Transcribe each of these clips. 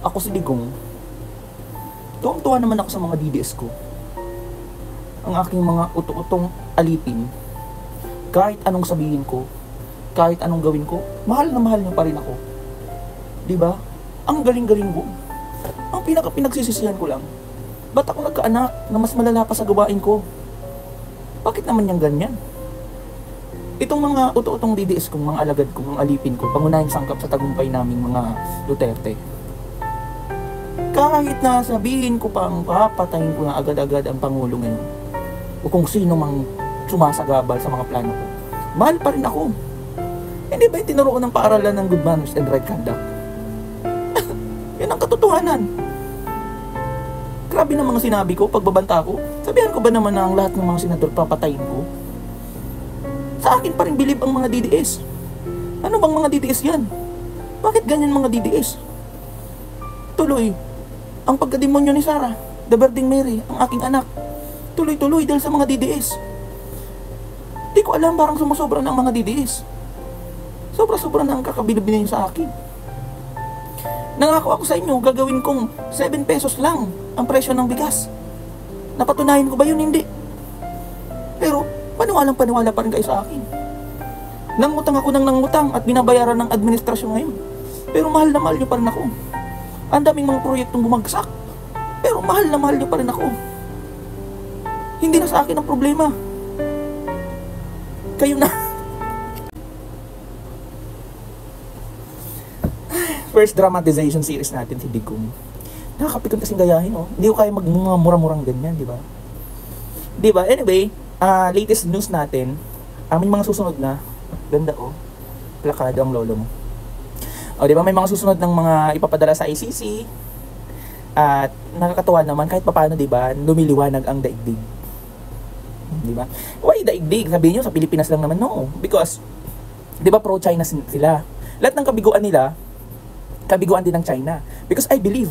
Ako si Digong. Tuwang-tuwa naman ako sa mga DDS ko. Ang aking mga uto-utong alipin. Kahit anong sabihin ko, kahit anong gawin ko, mahal na mahal niyo pa rin ako. Diba? Ang galing-galing ko. Ang pinagsisisihan ko lang, ba't ako nagkaanak na mas malala pa sa gawain ko? Bakit naman yung ganyan? Itong mga uto-utong DDS kong, mga alagad kong, mga alipin ko, pangunahing sangkap sa tagumpay naming mga Duterte. Kahit na sabihin ko pang papatayin ko na agad-agad ang Pangulo ngayon, o kung sino mang sumasagabal sa mga plano ko, mahal pa rin ako. Hindi ba yung tinuruan ng paaralan ng good manners and right conduct? Yan ang katotohanan. Grabe na mga sinabi ko, pagbabanta ko. Sabihan ko ba naman na ang lahat ng mga senador papatayin ko? Sa akin pa rin bilib ang mga DDS. Ano bang mga DDS yan? Bakit ganyan mga DDS? Tuloy, ang pagkademonyo ni Sarah, the Virgin Mary, ang aking anak, tuloy-tuloy dahil sa mga DDS. Di ko alam, parang sumusobra na ang mga DDS. Sobra-sobra na ang kakabilib-bilib sa akin. Nangako ako sa inyo, gagawin kong 7 pesos lang ang presyo ng bigas. Napatunayan ko ba yun? Hindi. Pero, paniwalang-paniwala pa rin kayo sa akin. Nangutang ako ng nangutang at binabayaran ng administrasyon ngayon. Pero mahal na mahal nyo pa rin ako. Ang daming mga proyektong bumagsak. Pero mahal na mahal nyo pa rin ako. Hindi na sa akin ang problema. Kayo na. First dramatization series natin si Digong. Nakakapikon kasing gayahin, oh. Hindi ko kaya mga mura-murang ganyan, di ba? Di ba? Anyway, latest news natin. May mga susunod na. Ganda, oh. Plakado ang lolo mo. O, di ba? May mga susunod ng mga ipapadala sa ICC. At nakakatuwa naman kahit papaano, di ba? Lumiliwanag ang daigdig. Di ba? Why daigdig? Sabihin nyo, sa Pilipinas lang naman. No. Because, di ba pro-China sila? Lahat ng kabiguan nila, kabiguan din ng China. Because I believe,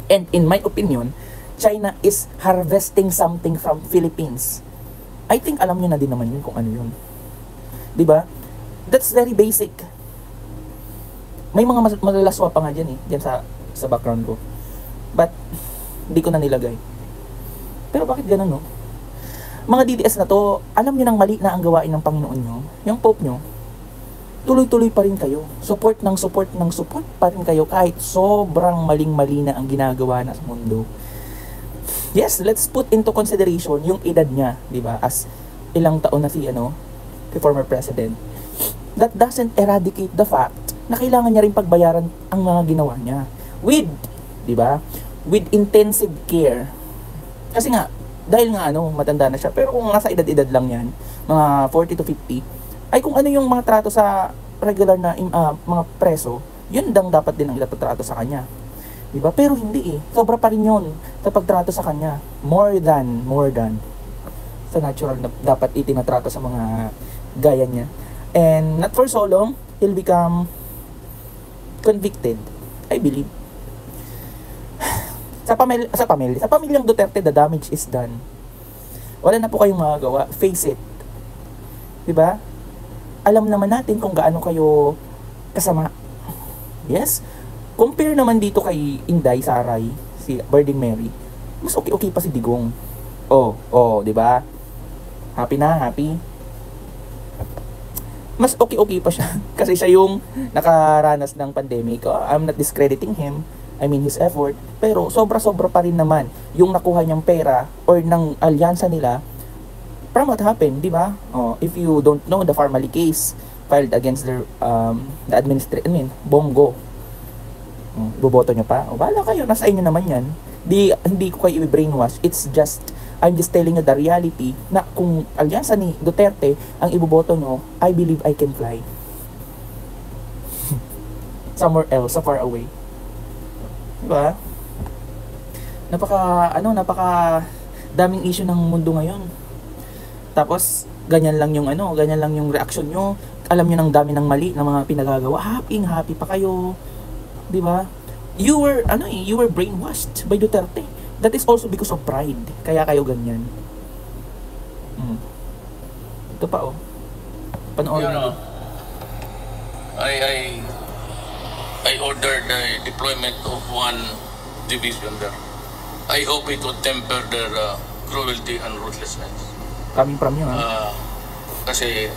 and in my opinion, China is harvesting something from Philippines. I think alam nyo na din naman yun kung ano yun. Diba? That's very basic. May mga malalaswa pa nga dyan eh. Dyan sa background ko. But, hindi ko na nilagay. Pero bakit ganun, no? Mga DDS na to, alam nyo nang mali na ang gawain ng Panginoon nyo. Yung Pope nyo, tuloy-tuloy pa rin kayo. Support pa rin kayo kahit sobrang maling-mali na ang ginagawa na sa mundo. Yes, let's put into consideration yung edad niya, di ba? As ilang taon na si former president. That doesn't eradicate the fact na kailangan niya rin pagbayaran ang mga ginawa niya. With, di ba? With intensive care. Kasi nga, dahil nga matanda na siya. Pero kung nasa edad-edad lang yan, mga 40 to 50, ay kung ano yung mga trato sa regular na mga preso, yun dang dapat din ang ipagtrato sa kanya. Diba? Pero hindi eh. Sobra pa rin yun sa pagtrato sa kanya. More than sa natural na dapat itinatrato sa mga gaya niya. And not for so long, he'll become convicted. I believe. Sa pamilyang Duterte, the damage is done. Wala na po kayong magagawa. Face it. Diba? Alam naman natin kung gaano kayo kasama. Yes? Compare naman dito kay Inday, Saray, si Virgin Mary. Mas okay pa si Digong. Oh, di ba? Happy? Mas okay pa siya kasi siya yung nakaranas ng pandemic. I'm not discrediting him. I mean his effort. Pero sobra-sobra pa rin naman yung nakuha niyang pera or ng alyansa nila from what happened, di ba? If you don't know, the Farmally case filed against the administration, Bongo. Boboto nyo pa? Wala kayo, nasa inyo naman yan. Hindi ko kayo i-brainwash. I'm just telling you the reality na kung alyansa ni Duterte ang iboboto nyo, I believe I can fly. Somewhere else, so far away. Di ba? Napaka daming issue ng mundo ngayon. Tapos, ganyan lang yung reaction nyo. Alam nyo ng dami ng mali ng mga pinagagawa. Happy pa kayo. Di ba? You were brainwashed by Duterte. That is also because of pride. Kaya kayo ganyan. Ito pa, Panoorin nyo. I ordered the deployment of one division there. I hope it would temper their cruelty and ruthlessness. Coming from you, ha? Kasi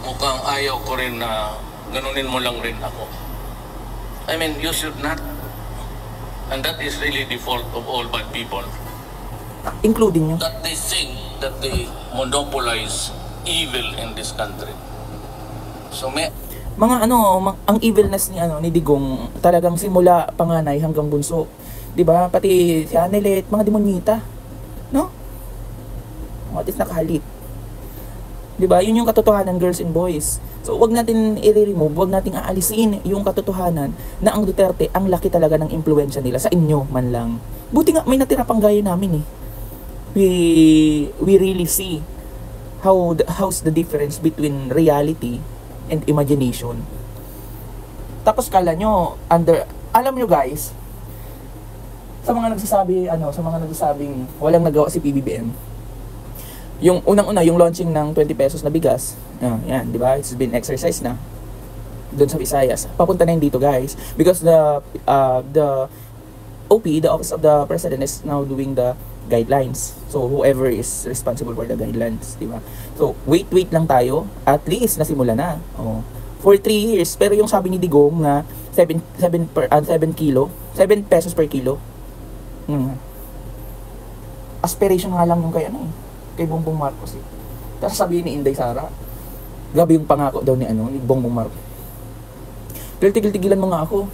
mukhang ayaw ko rin na ganunin mo lang rin ako. I mean, you should not. And that is really the fault of all bad people. Including you. That they think that they monopolize evil in this country. So Mga ang evilness ni Digong talagang simula panganay hanggang bunso. 'Di ba? Pati si Anelet, mga demonyita. No? What is nakahalit? 'Di ba? Yun yung katotohanan, girls and boys. So wag natin i-remove, wag nating aalisin yung katotohanan na ang Duterte, ang laki talaga ng impluwensya nila sa inyo man lang. Buti nga may natira pang gaya namin eh. We really see how's the difference between reality and imagination. Tapos kala nyo alam nyo guys, sa mga nagsasabing walang nagawa si PBBM, yung unang-una yung launching ng 20 pesos na bigas, yan, di ba? It's been exercised na doon sa Visayas. Papunta na yun dito guys, because the OP, the Office of the President, is now doing the guidelines. So whoever is responsible for the guidelines, di ba? So wait lang tayo, at least nasimula na. For 3 years. Pero yung sabi ni Digong na 7 pesos per kilo. Aspiration nga lang yung kay Bongbong Marcos eh. Tapos sabihin ni Inday Sara, grabe yung pangako daw ni Bongbong Marcos. Pero tigil-tigilan mo nga ako.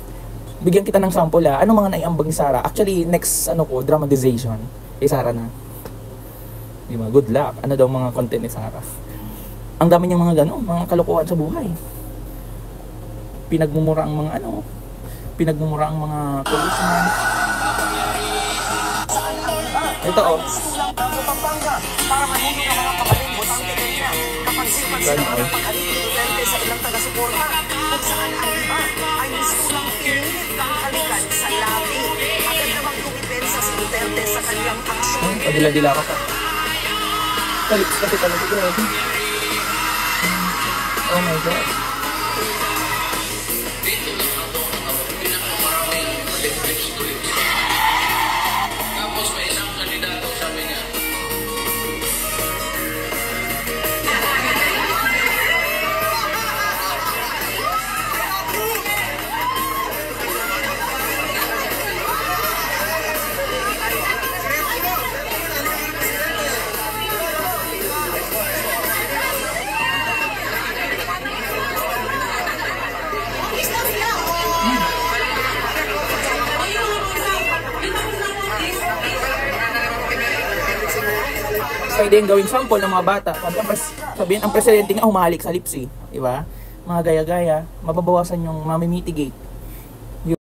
Bigyan kita ng sample Ano mga naiambag ni Sara? Actually, next dramatization, Sara na. Di ba? Good luck. Ano daw mga content ni Sara? Ang dami niyang mga mga kalokohan sa buhay. Pinagmumura ang mga policeman. Ito para manunod ang mga kabaling botante kanina. Kapansin-pansin ang pag-alis ni Duterte sa ilang taga-suporta kung saan ang iba ay mistulang pinilit ng halikan sa labi. Agad namang tumipensa si Duterte sa kanyang aksyon. Padila-dila ka pa. Kasi talaga. Oh my God. dito lang ito ang pinakamaraming electric storage. Tapos may isang kandidato, sabi niya, pwede yung gawing sample ng mga bata. Sabihin ang presidente nga humalik sa lips eh. Diba? Mga gaya-gaya, mababawasan yung mamimitigate